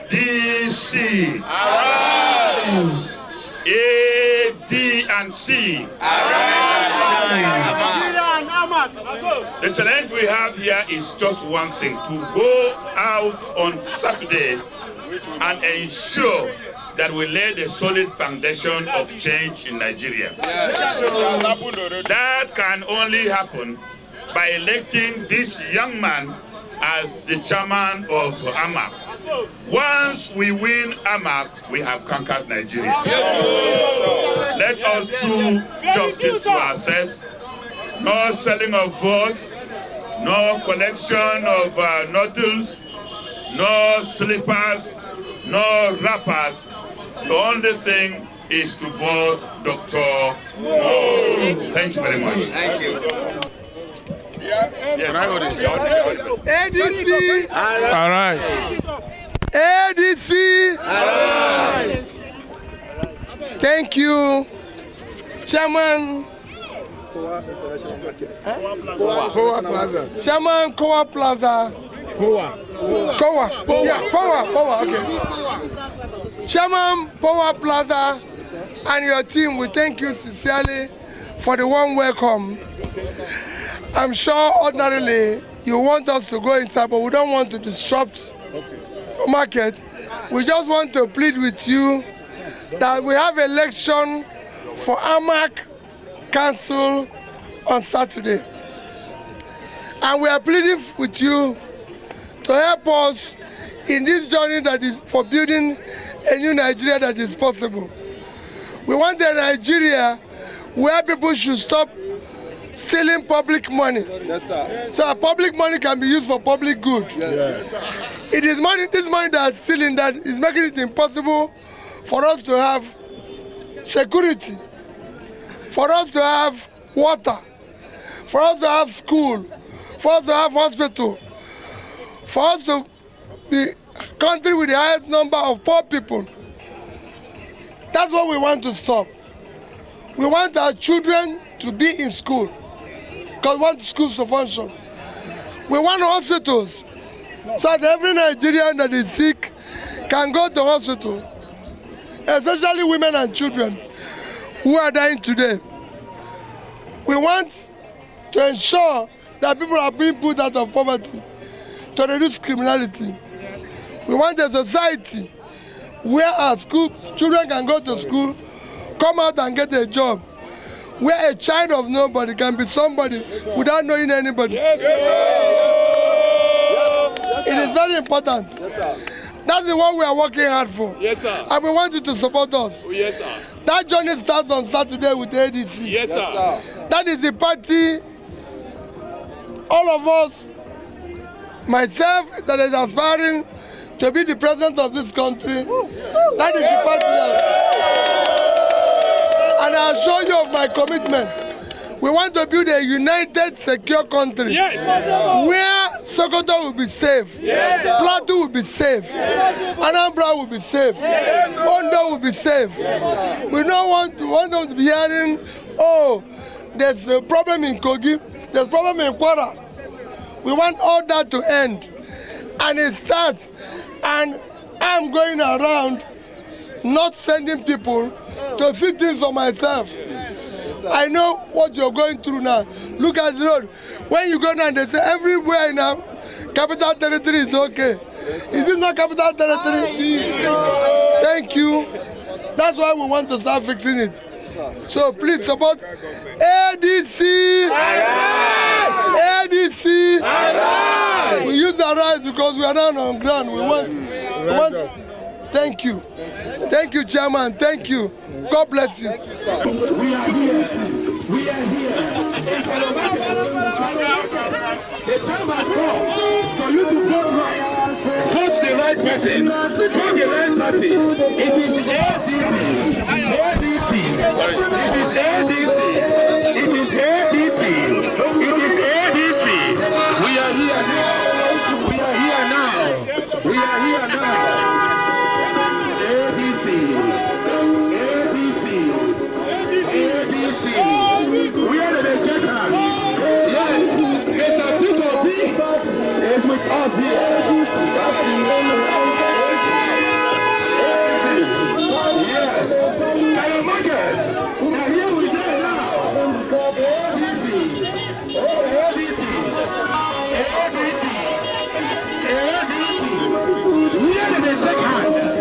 ADC. Arise. AD&C. The challenge we have here is just one thing, to go out on Saturday and ensure that we lay the solid foundation of change in Nigeria. That can only happen by electing this young man as the chairman of AMAC. Once we win AMAC, we have conquered Nigeria. Let us do justice to ourselves. No selling of votes, no collection of noodles, no slippers, no wrappers. The only thing is to vote Dr. No. Thank you very much. Thank you. Yes. ADC. All right. ADC. Thank you, Chairman. Chairman Kowa Plaza. Kowa. Yeah, Power. Okay. Chairman Power Plaza and your team, we thank you sincerely for the warm welcome. I'm sure ordinarily you want us to go inside, but we don't want to disrupt the market. We just want to plead with you that we have election for AMAC Council on Saturday. And we are pleading with you to help us in this journey that is for building a new Nigeria that is possible. We want a Nigeria where people should stop stealing public money. Yes, sir. So public money can be used for public good. Yes. It is money, this money that's stealing that is making it impossible for us to have security, for us to have water, for us to have school, for us to have hospital, for us to be a country with the highest number of poor people. That's what we want to stop. We want our children to be in school, because we want schools to function. We want hospitals, so that every Nigerian that is sick can go to hospital, especially women and children who are dying today. We want to ensure that people are being put out of poverty to reduce criminality. We want a society where our school children can go to school, come out and get a job, where a child of nobody can be somebody without knowing anybody. Yes, It is very important. yes, sir. That's the one we are working hard for. Yes, sir. And we want you to support us. Oh, yes, sir. That journey starts on Saturday with ADC. Yes, sir. That is the party, all of us, myself, that is aspiring to be the president of this country. That is the party that, and I'll show you of my commitment. We want to build a united, secure country. Yes. Where Sokoto will be safe, Yes. Plateau will be safe, Anambra will be safe, Ondo will be safe. We don't want them to be hearing, oh, there's a problem in Kogi, there's a problem in Kwara. We want all that to end. And it starts, and I'm going around not sending people to see things for myself. I know what you're going through now. Look at the road. When you go down, they say everywhere in our capital territory is okay. Is this not capital territory? Thank you. That's why we want to start fixing it. So please support ADC. ADC. We use the rise because we are not on ground. We want. Thank you. Thank you, Chairman. Thank you. God bless you. We are here. We are here. The time has come for you to vote right. Vote the right person. Vote the right party. It is ADC. ADC. It is ADC. It is ADC. It is ADC. We are here now. We are here now. We are here now. ADC. We are the shake hand. Yes, Mr. us here. Yes. Karu market. Now here we go now. ADC. Oh, ADC. ADC. ADC. Where did they shake hands?